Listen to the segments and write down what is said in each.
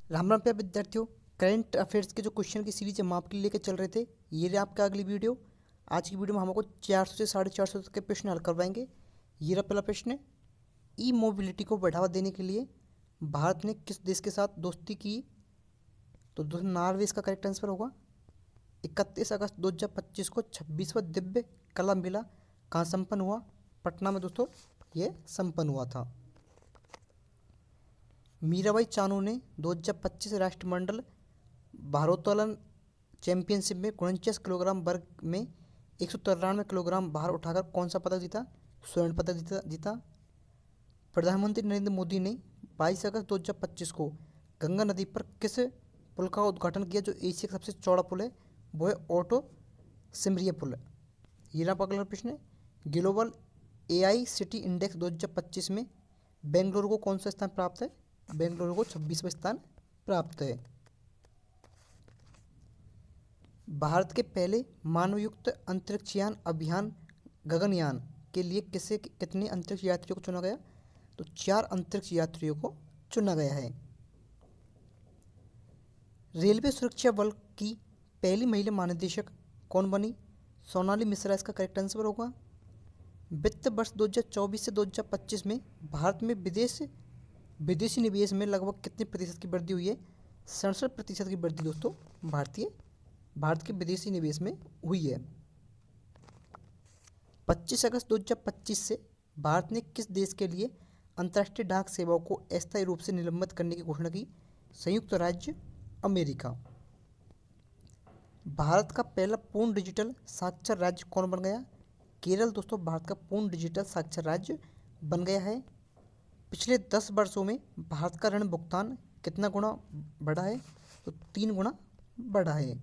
राम राम प्यारे विद्यार्थियों। Current affairs के जो क्वेश्चन की सीरीज हम आपके लिए लेकर चल रहे थे, ये रहा आपका अगली वीडियो। आज की वीडियो में हम आपको 400 से 450 तक के प्रश्न हल करवाएंगे। ये रहा पहला प्रश्न। ई मोबिलिटी को बढ़ावा देने के लिए भारत ने किस देश के साथ दोस्ती की? तो दोस्तों नॉर्वे इसका करेक्ट आंसर होगा। 31 अगस्त 2025 को 26वां दिव्य कला मेला कहाँ संपन्न हुआ? पटना में दोस्तों ये संपन्न हुआ था। मीराबाई चानू ने 2025 राष्ट्रमंडल भारोत्तोलन चैंपियनशिप में 49 किलोग्राम वर्ग में 193 किलोग्राम भार उठाकर कौन सा पदक जीता? स्वर्ण पदक जीता। प्रधानमंत्री नरेंद्र मोदी ने 22 अगस्त 2025 को गंगा नदी पर किस पुल का उद्घाटन किया जो एशिया का सबसे चौड़ा पुल है? वो है ऑटो सिमरिया पुल। ये रहा अगला प्रश्न। ग्लोबल एआई सिटी इंडेक्स 2025 में बेंगलुरु को कौन सा स्थान प्राप्त है? बेंगलुरु को 26वां स्थान प्राप्त है। भारत के पहले मानवयुक्त अंतरिक्षयान अभियान गगनयान के लिए कितने अंतरिक्ष यात्रियों को चुना गया? तो 4 अंतरिक्ष यात्रियों को चुना गया है। रेलवे सुरक्षा बल की पहली महिला महानिदेशक कौन बनी? सोनाली मिश्रा इसका करेक्ट आंसर होगा। वित्त वर्ष 2024 से 2025 में भारत में विदेशी निवेश में लगभग कितने प्रतिशत की वृद्धि हुई है? 67% की वृद्धि दोस्तों भारत के विदेशी निवेश में हुई है। 25 अगस्त 2025 से भारत ने किस देश के लिए अंतर्राष्ट्रीय डाक सेवाओं को अस्थायी रूप से निलंबित करने की घोषणा की? संयुक्त राज्य अमेरिका। भारत का पहला पूर्ण डिजिटल साक्षर राज्य कौन बन गया? केरल दोस्तों भारत का पूर्ण डिजिटल साक्षर राज्य बन गया है। पिछले 10 वर्षों में भारत का ऋण भुगतान कितना गुना बढ़ा है? तो 3 गुना बढ़ा है।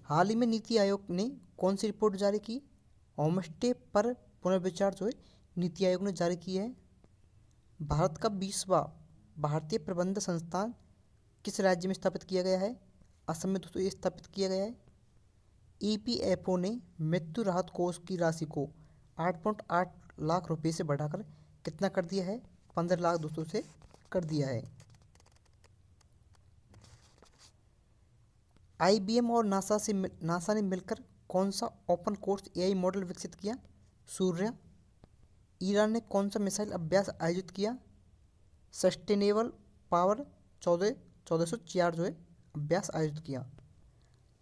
हाल ही में नीति आयोग ने कौन सी रिपोर्ट जारी की? होमस्टे पर पुनर्विचार जो है नीति आयोग ने जारी की है। भारत का 20वां भारतीय प्रबंधन संस्थान किस राज्य में स्थापित किया गया है? असम में दोस्तों ये स्थापित किया गया है। ईपीएफओ ने मृत्यु राहत कोष की राशि को 8.8 लाख रुपए से बढ़ाकर कितना कर दिया है? 15 लाख दोस्तों से कर दिया है। आईबीएम और नासा ने मिलकर कौन सा ओपन सोर्स एआई मॉडल विकसित किया? सूर्य। ईरान ने कौन सा मिसाइल अभ्यास आयोजित किया? सस्टेनेबल पावर 1404 जो है अभ्यास आयोजित किया।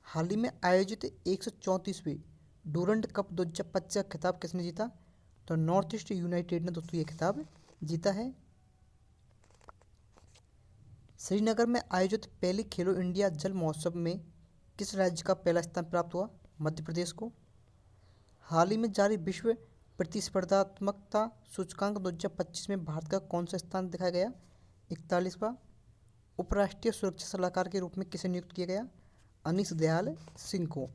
हाल ही में आयोजित 134वें डूरंड कप 2025 का खिताब किसने जीता? तो नॉर्थ ईस्ट यूनाइटेड ने दोस्तों ये खिताब जीता है। श्रीनगर में आयोजित पहले खेलो इंडिया जल महोत्सव में किस राज्य का पहला स्थान प्राप्त हुआ? मध्य प्रदेश को। हाल ही में जारी विश्व प्रतिस्पर्धात्मकता सूचकांक 2025 में भारत का कौन सा स्थान दिखाया गया? 41वां। उपराष्ट्रीय सुरक्षा सलाहकार के रूप में किसे नियुक्त किया गया? अनीस दयाल सिंह को।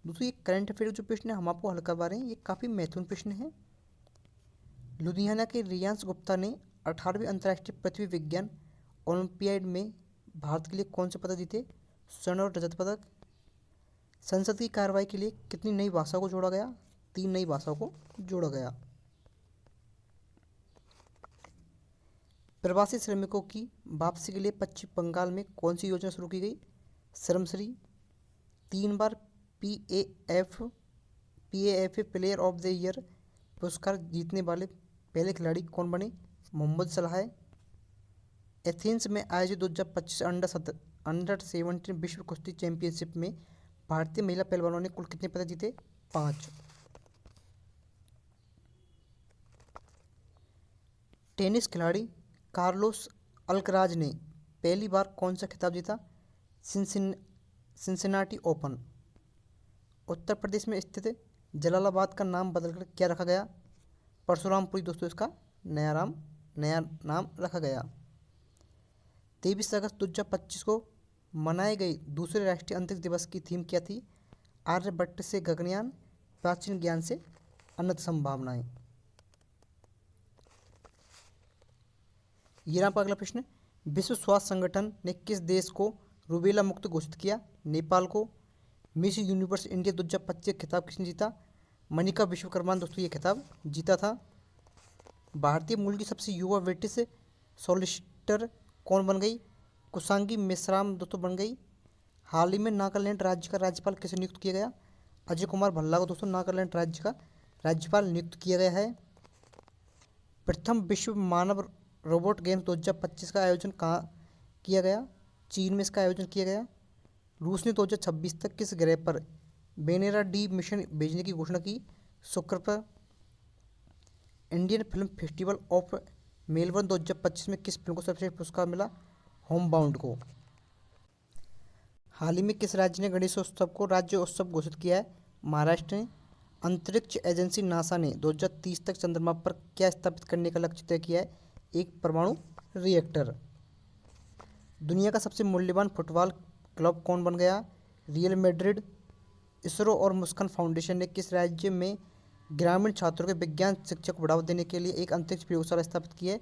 दोस्तों ये करंट अफेयर जो प्रश्न है हम आपको हल करवा रहे हैं, ये काफ़ी महत्वपूर्ण प्रश्न है। लुधियाना के रियांश गुप्ता ने 18वीं अंतर्राष्ट्रीय पृथ्वी विज्ञान ओलंपियाड में भारत के लिए कौन से पदक जीते? स्वर्ण और रजत पदक। संसद की कार्रवाई के लिए कितनी नई भाषाओं को जोड़ा गया? 3 नई भाषाओं को जोड़ा गया। प्रवासी श्रमिकों की वापसी के लिए पश्चिम बंगाल में कौन सी योजना शुरू की गई? श्रमश्री। 3 बार PAF player of the year पुरस्कार जीतने वाले पहले खिलाड़ी कौन बने? मोहम्मद सलाह। एथेंस में आयोजित 2025 अंडर 17 विश्व कुश्ती चैंपियनशिप में भारतीय महिला पहलवानों ने कुल कितने पदक जीते? 5। टेनिस खिलाड़ी कार्लोस अल्कराज ने पहली बार कौन सा खिताब जीता? Cincinnati open. उत्तर प्रदेश में स्थित जलालाबाद का नाम बदलकर क्या रखा गया? परशुरामपुरी दोस्तों इसका नया नाम रखा गया। 23 अगस्त 2025 को मनाए गए दूसरे राष्ट्रीय अंतरिक्ष दिवस की थीम क्या थी? आर्यभट्ट से गगनयान, प्राचीन ज्ञान से अनंत संभावनाएं। ये रहा अगला प्रश्न। विश्व स्वास्थ्य संगठन ने किस देश को रूबेला मुक्त घोषित किया? नेपाल को। मिस यूनिवर्स इंडिया 2025 खिताब किसने जीता? मनिका विश्वकर्मा ने दोस्तों ये खिताब जीता था। भारतीय मूल की सबसे युवा ब्रिटिश सॉलिसिटर कौन बन गई? कुशांगी मेश्राम दोस्तों बन गई। हाल ही में नागालैंड राज्य का राज्यपाल किसे नियुक्त किया गया? अजय कुमार भल्ला को दोस्तों नागालैंड राज्य का राज्यपाल नियुक्त किया गया है। प्रथम विश्व मानव रोबोट गेम्स 2025 का आयोजन कहाँ किया गया? चीन में इसका आयोजन किया गया। रूस ने 2026 तक किस ग्रह पर वेनेरा डी मिशन भेजने की घोषणा की? शुक्र पर। Indian film festival of Melbourne 2025 में किस फिल्म को सर्वश्रेष्ठ पुरस्कार मिला? होम बाउंड को। हाल ही में किस राज्य ने गणेशोत्सव को राज्य उत्सव घोषित किया है? महाराष्ट्र ने। अंतरिक्ष एजेंसी नासा ने 2030 तक चंद्रमा पर क्या स्थापित करने का लक्ष्य तय किया है? एक परमाणु रिएक्टर। दुनिया का सबसे मूल्यवान फुटबॉल क्लब कौन बन गया? Real Madrid. इसरो और मुस्कान फाउंडेशन ने किस राज्य में ग्रामीण छात्रों के विज्ञान शिक्षा को बढ़ावा देने के लिए एक अंतरिक्ष प्रयोगशाला स्थापित की है?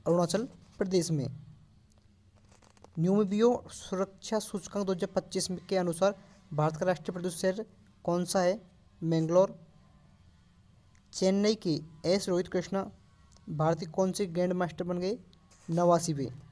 अरुणाचल प्रदेश में। न्यूमिबियो सुरक्षा सूचकांक 2025 के अनुसार भारत का राष्ट्रीय प्रदूषित शहर कौन सा है? मैंगलोर। चेन्नई के एस रोहित कृष्णा भारत के कौन से ग्रैंड मास्टर बन गए? 89वें।